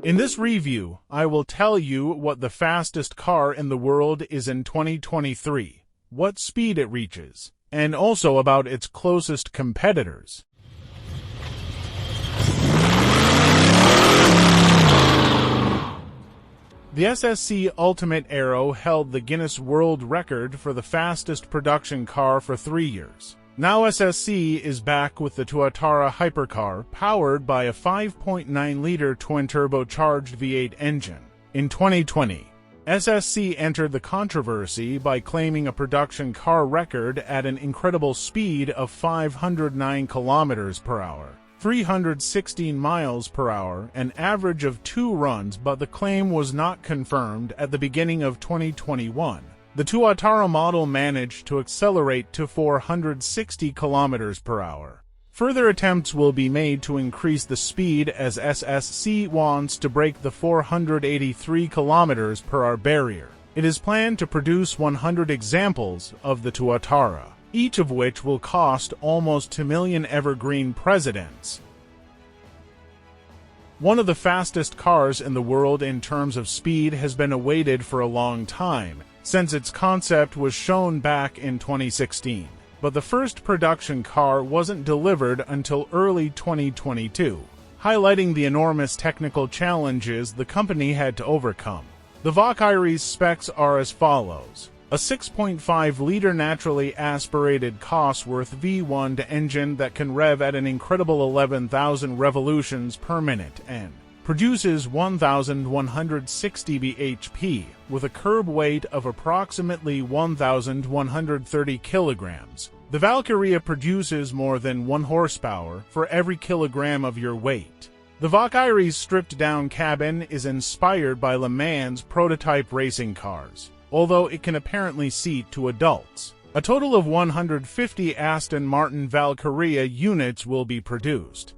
In this review, I will tell you what the fastest car in the world is in 2023, what speed it reaches, and also about its closest competitors. The SSC Ultimate Aero held the Guinness World Record for the fastest production car for 3 years. Now SSC is back with the Tuatara hypercar powered by a 5.9-liter twin-turbocharged V8 engine. In 2020, SSC entered the controversy by claiming a production car record at an incredible speed of 509 kilometers per hour. 316 miles per hour, an average of 2 runs, but the claim was not confirmed. At the beginning of 2021. The Tuatara model managed to accelerate to 460 kilometers per hour. Further attempts will be made to increase the speed as SSC wants to break the 483 kilometers per hour barrier. It is planned to produce 100 examples of the Tuatara, each of which will cost almost $2 million evergreen precedents. One of the fastest cars in the world in terms of speed has been awaited for a long time, since its concept was shown back in 2016. But the first production car wasn't delivered until early 2022, highlighting the enormous technical challenges the company had to overcome. The Valkyrie's specs are as follows. A 6.5-liter naturally aspirated Cosworth V1 engine that can rev at an incredible 11,000 revolutions per minute and produces 1,160 bhp with a curb weight of approximately 1,130 kilograms. The Valkyrie produces more than 1 horsepower for every kilogram of your weight. The Valkyrie's stripped-down cabin is inspired by Le Mans prototype racing cars, although it can apparently seat 2 adults. A total of 150 Aston Martin Valkyrie units will be produced.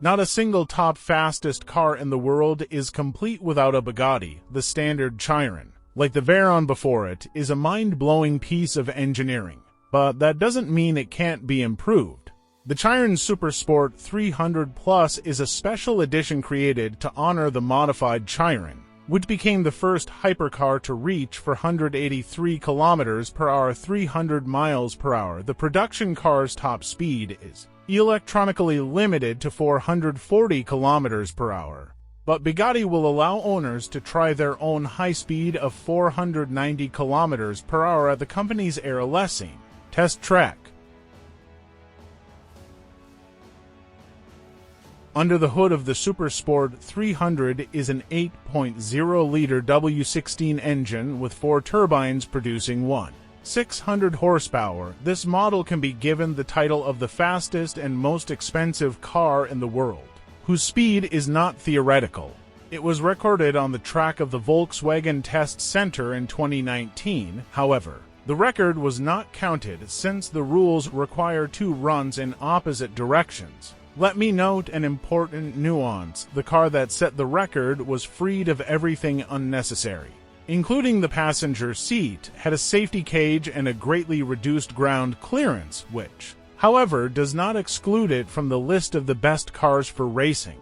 Not a single top fastest car in the world is complete without a Bugatti. The standard Chiron, like the Veyron before it, is a mind-blowing piece of engineering, but that doesn't mean it can't be improved. The Chiron Supersport 300 Plus is a special edition created to honor the modified Chiron, which became the first hypercar to reach 483 kilometers per hour, 300 miles per hour. The production car's top speed is electronically limited to 440 kilometers per hour, but Bugatti will allow owners to try their own high speed of 490 kilometers per hour at the company's Aerolessing test track. Under the hood of the Supersport 300 is an 8.0-liter W16 engine with 4 turbines producing 1,600 horsepower. This model can be given the title of the fastest and most expensive car in the world, whose speed is not theoretical. It was recorded on the track of the Volkswagen Test Center in 2019, however. The record was not counted since the rules require 2 runs in opposite directions. Let me note an important nuance. The car that set the record was freed of everything unnecessary, including the passenger seat, had a safety cage and a greatly reduced ground clearance, which, however, does not exclude it from the list of the best cars for racing.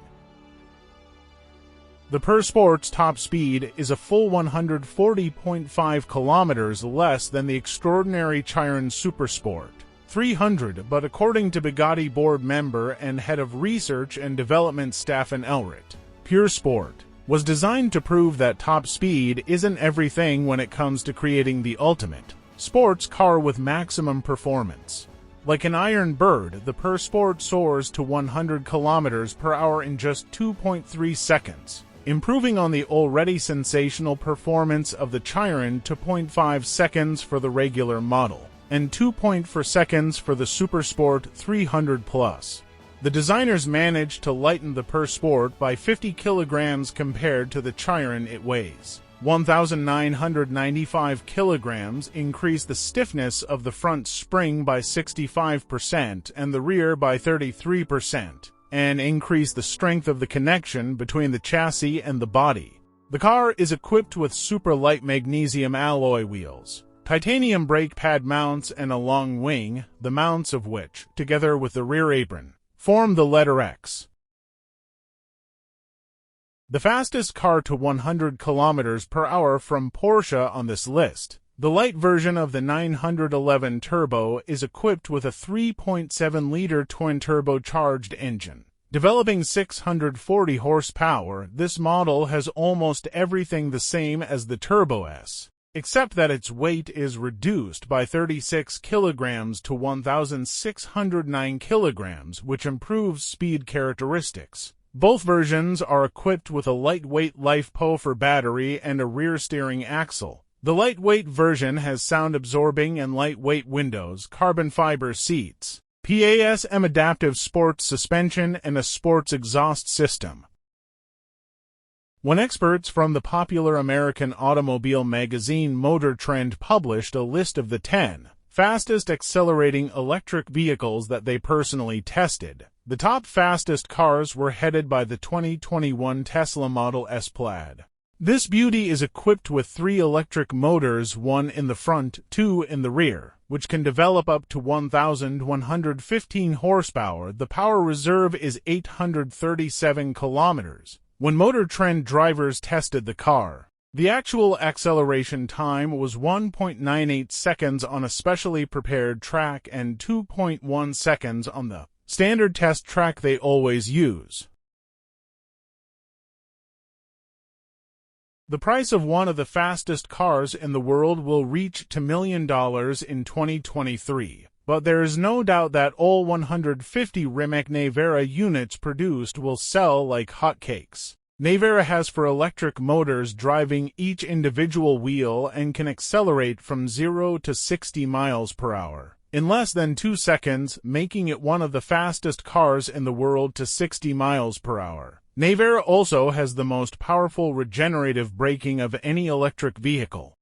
The Supersport's top speed is a full 140.5 kilometers less than the extraordinary Chiron Supersport 300, but according to Bugatti board member and head of research and development Stefan Elrit, Pure Sport was designed to prove that top speed isn't everything when it comes to creating the ultimate sports car with maximum performance. Like an iron bird, the Supersport soars to 100 kilometers per hour in just 2.3 seconds, improving on the already sensational performance of the Chiron to 0.5 seconds for the regular model and 2.4 seconds for the Supersport 300 Plus. The designers managed to lighten the Supersport by 50 kilograms compared to the Chiron. It weighs 1,995 kilograms, increase the stiffness of the front spring by 65% and the rear by 33%, and increase the strength of the connection between the chassis and the body. The car is equipped with super light magnesium alloy wheels, titanium brake pad mounts and a long wing, the mounts of which, together with the rear apron, form the letter X. The fastest car to 100 km per hour from Porsche on this list. The light version of the 911 Turbo is equipped with a 3.7-liter twin-turbocharged engine. Developing 640 horsepower, this model has almost everything the same as the Turbo S, except that its weight is reduced by 36 kilograms to 1,609 kilograms, which improves speed characteristics. Both versions are equipped with a lightweight LiFePO for battery and a rear steering axle. The lightweight version has sound-absorbing and lightweight windows, carbon fiber seats, PASM adaptive sports suspension, and a sports exhaust system. When experts from the popular American automobile magazine Motor Trend published a list of the 10 fastest accelerating electric vehicles that they personally tested, the top fastest cars were headed by the 2021 Tesla Model S Plaid. This beauty is equipped with 3 electric motors, 1 in the front, 2 in the rear, which can develop up to 1,115 horsepower. The power reserve is 837 kilometers. When Motor Trend drivers tested the car, the actual acceleration time was 1.98 seconds on a specially prepared track and 2.1 seconds on the standard test track they always use. The price of one of the fastest cars in the world will reach $2 million in 2023, but there is no doubt that all 150 Rimac Nevera units produced will sell like hotcakes. Nevera has 4 electric motors driving each individual wheel and can accelerate from 0 to 60 miles per hour in less than 2 seconds, making it one of the fastest cars in the world to 60 miles per hour. Nevera also has the most powerful regenerative braking of any electric vehicle.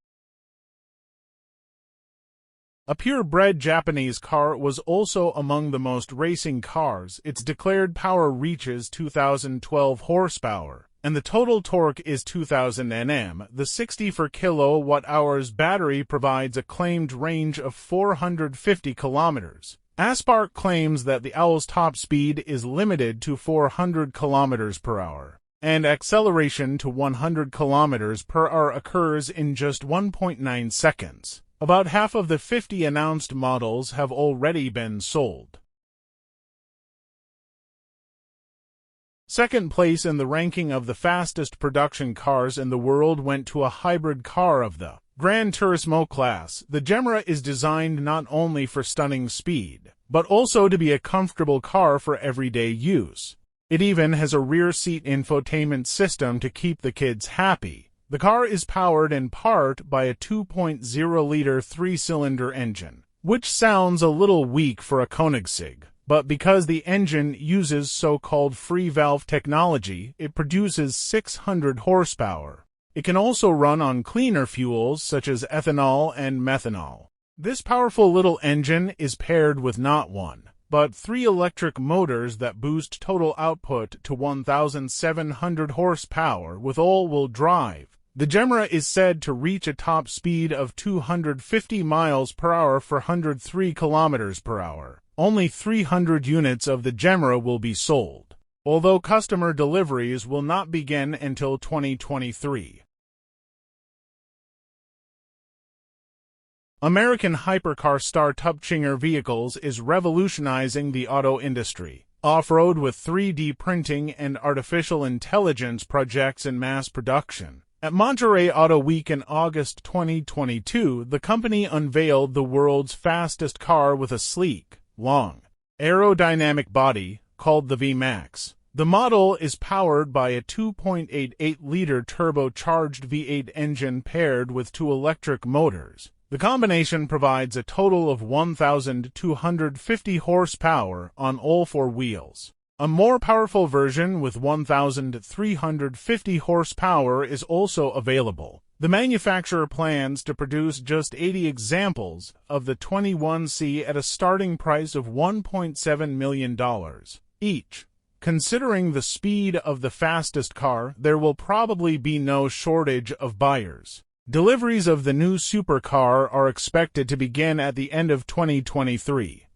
A purebred Japanese car was also among the most racing cars. Its declared power reaches 2,012 horsepower, and the total torque is 2,000 Nm. The 64 kWh battery provides a claimed range of 450 kilometers. Aspark claims that the Owl's top speed is limited to 400 km per hour, and acceleration to 100 km per hour occurs in just 1.9 seconds. About half of the 50 announced models have already been sold. Second place in the ranking of the fastest production cars in the world went to a hybrid car of the Gran Turismo class. The Gemera is designed not only for stunning speed, but also to be a comfortable car for everyday use. It even has a rear seat infotainment system to keep the kids happy. The car is powered in part by a 2.0-liter 3-cylinder engine, which sounds a little weak for a Koenigsegg, but because the engine uses so-called free valve technology, it produces 600 horsepower. It can also run on cleaner fuels such as ethanol and methanol. This powerful little engine is paired with not 1, but 3 electric motors that boost total output to 1,700 horsepower with all-wheel drive. The Gemera is said to reach a top speed of 250 miles per hour for 103 kilometers per hour. Only 300 units of the Gemera will be sold, although customer deliveries will not begin until 2023. American hypercar startup czinger Vehicles is revolutionizing the auto industry. Off-road with 3D printing and artificial intelligence projects in mass production. At Monterey Auto Week in August 2022, the company unveiled the world's fastest car with a sleek, long, aerodynamic body, called the V-Max. The model is powered by a 2.88-liter turbocharged V8 engine paired with 2 electric motors. The combination provides a total of 1,250 horsepower on all 4 wheels. A more powerful version with 1,350 horsepower is also available. The manufacturer plans to produce just 80 examples of the 21C at a starting price of $1.7 million each. Considering the speed of the fastest car, there will probably be no shortage of buyers. Deliveries of the new supercar are expected to begin at the end of 2023.